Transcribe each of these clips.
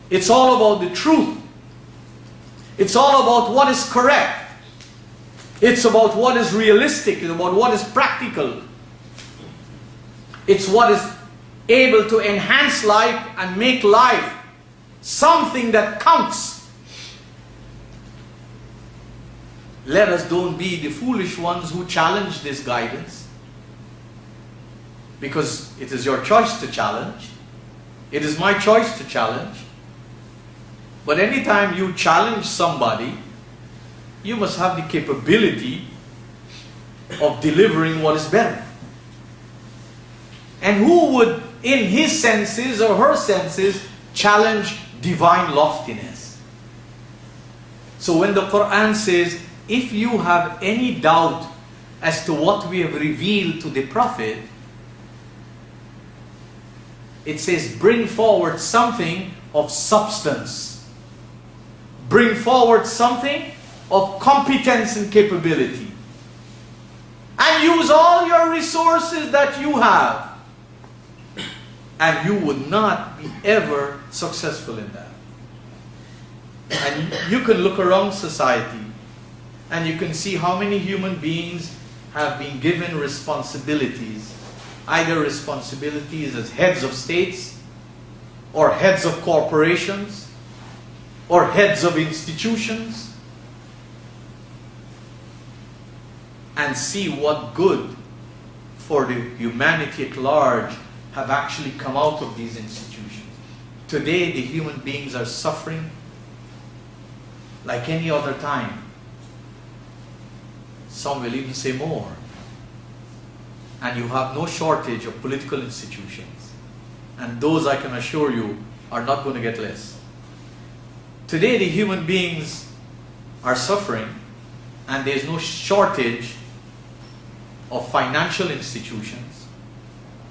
It's all about the truth. It's all about what is correct. It's about what is realistic. It's about what is practical. It's what is able to enhance life and make life something that counts. Let us don't be the foolish ones who challenge this guidance, because it is your choice to challenge. It is my choice to challenge. But anytime you challenge somebody, you must have the capability of delivering what is better. And who would, in his senses or her senses, challenge divine loftiness? So when the Qur'an says, if you have any doubt as to what we have revealed to the Prophet, it says, bring forward something of substance. Bring forward something of competence and capability. And use all your resources that you have. And you would not be ever successful in that. And you can look around society and you can see how many human beings have been given responsibilities. Either responsibilities as heads of states, or heads of corporations, or heads of institutions, and see what good for the humanity at large have actually come out of these institutions. Today the human beings are suffering like any other time. Some will even say more. And you have no shortage of political institutions. And those, I can assure you, are not going to get less. Today the human beings are suffering, and there is no shortage of financial institutions,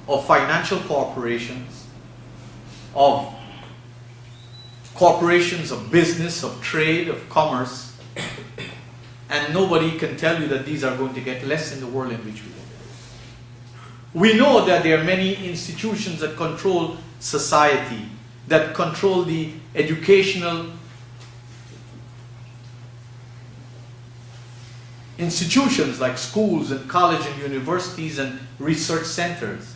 of financial corporations, of corporations of business, of trade, of commerce. And nobody can tell you that these are going to get less in the world in which we live. We know that there are many institutions that control society, that control the educational institutions like schools and college and universities and research centers.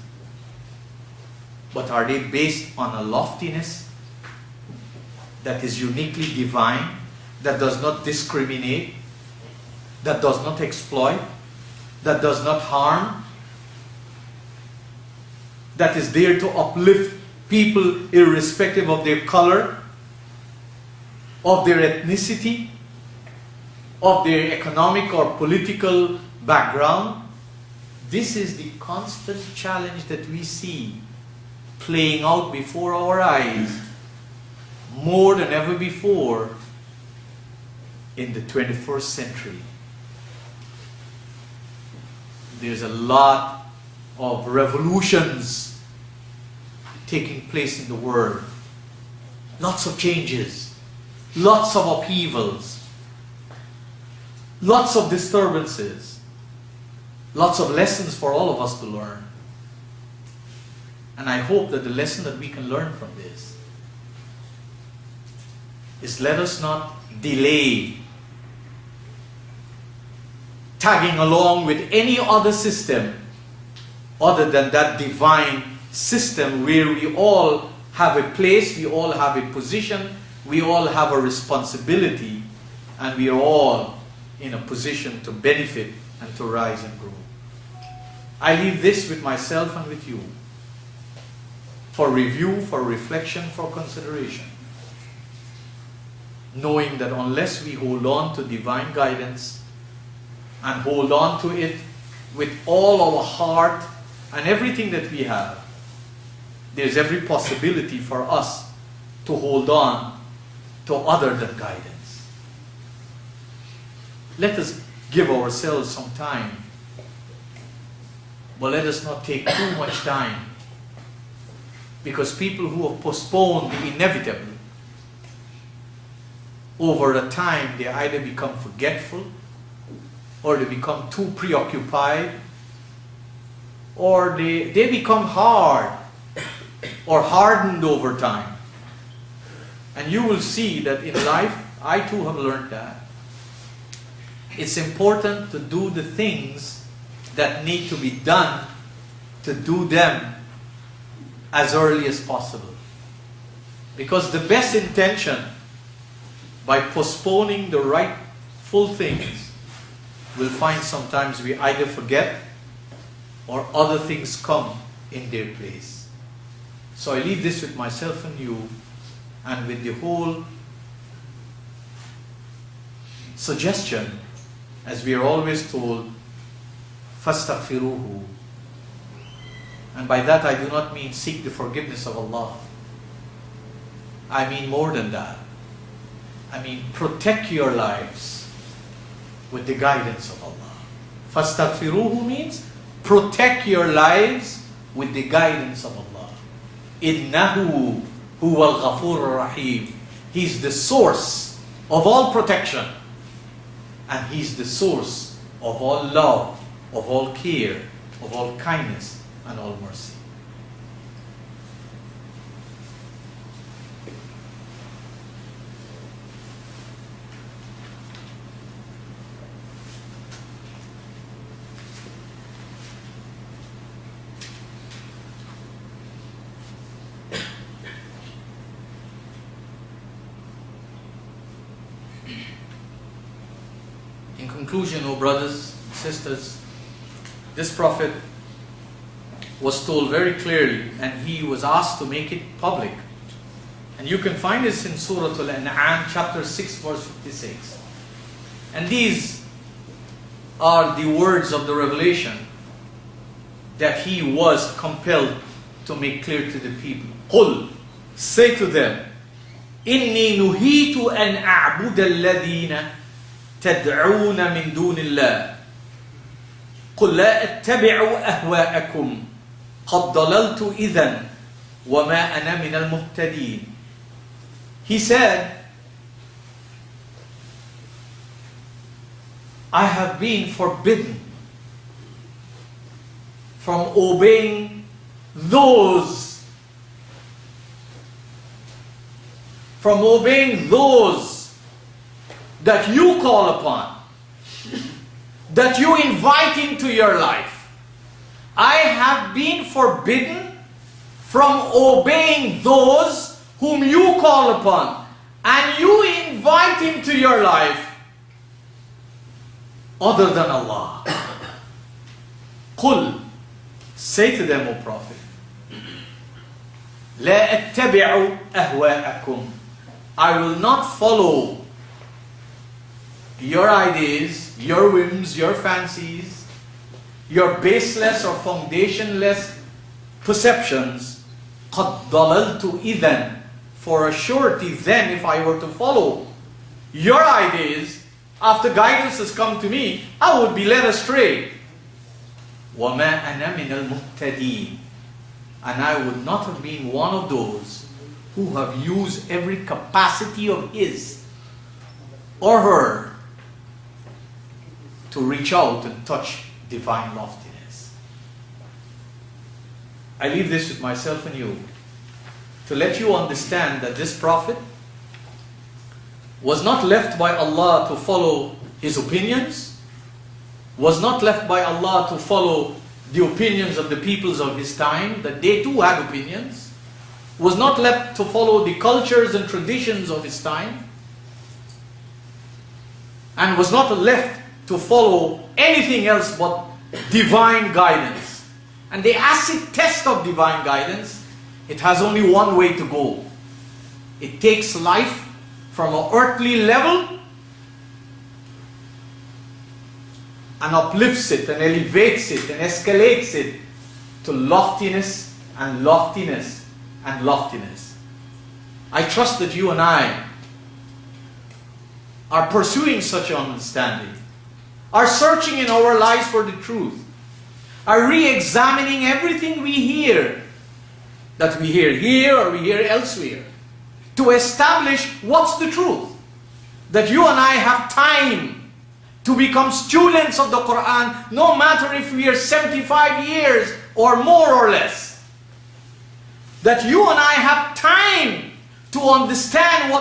But are they based on a loftiness that is uniquely divine, that does not discriminate, that does not exploit, that does not harm, that is there to uplift people irrespective of their color, of their ethnicity, of their economic or political background? This is the constant challenge that we see playing out before our eyes more than ever before in the 21st century. There's a lot of revolutions taking place in the world. Lots of changes, lots of upheavals, lots of disturbances, lots of lessons for all of us to learn. And I hope that the lesson that we can learn from this is, let us not delay tagging along with any other system other than that divine system where we all have a place, we all have a position, we all have a responsibility, and we are all in a position to benefit and to rise and grow. I leave this with myself and with you for review, for reflection, for consideration, knowing that unless we hold on to divine guidance and hold on to it with all our heart and everything that we have, there's every possibility for us to hold on to other than guidance. Let us give ourselves some time, but let us not take too much time, because people who have postponed the inevitable, over a time they either become forgetful, or they become too preoccupied, or they become hard or hardened over time. And you will see that in life, I too have learned that it's important to do the things that need to be done, to do them as early as possible. Because the best intention, by postponing the rightful things, we'll find sometimes we either forget or other things come in their place. So I leave this with myself and you, and with the whole suggestion, as we are always told, فَاسْتَغْفِرُوهُ. And by that I do not mean seek the forgiveness of Allah. I mean more than that. I mean protect your lives with the guidance of Allah. فَاسْتَغْفِرُوهُ means protect your lives with the guidance of Allah. إِنَّهُ هُوَ الْغَفُورُ الرَّحِيمُ. He's the source of all protection. And He's the source of all love, of all care, of all kindness, and all mercy. In conclusion, O brothers and sisters, this Prophet was told very clearly, and he was asked to make it public. And you can find this in Surah Al-An'am, chapter 6, verse 56. And these are the words of the revelation that he was compelled to make clear to the people. قُلْ, say to them, إِنِّي نُهِيتُ أَنْ أَعْبُدَ الَّذِينَ تَدْعُونَ مِن دُونِ اللَّهِ قُلْ لَا أَتَّبِعُ أَهْوَاءَكُمْ قَدْ ضَلَلْتُ إِذًا وَمَا أَنَا مِنَ الْمُهْتَدِينَ. He said, I have been forbidden from obeying those that you call upon, that you invite into your life. I have been forbidden from obeying those whom you call upon and you invite into your life other than Allah. قُلْ, say to them, O Prophet, لَا أَتَّبِعُ أَهْوَاءَكُمْ. I will not follow your ideas, your whims, your fancies, your baseless or foundationless perceptions. قَدْ ضَلَلْتُ إِذًا. For a surety then, if I were to follow your ideas, after guidance has come to me, I would be led astray. وَمَا أَنَا مِنَ الْمُهْتَدِينَ. And I would not have been one of those who have used every capacity of his or her to reach out and touch divine loftiness. I leave this with myself and you to let you understand that this Prophet was not left by Allah to follow his opinions, was not left by Allah to follow the opinions of the peoples of his time, that they too had opinions, was not left to follow the cultures and traditions of his time, and was not left to follow anything else but divine guidance. And the acid test of divine guidance, it has only one way to go. It takes life from an earthly level and uplifts it and elevates it and escalates it to loftiness and loftiness and loftiness. I trust that you and I are pursuing such an understanding, are searching in our lives for the truth, are re-examining everything we hear, that we hear here or we hear elsewhere, to establish what's the truth. That you and I have time to become students of the Qur'an, no matter if we are 75 years or more or less. That you and I have time to understand what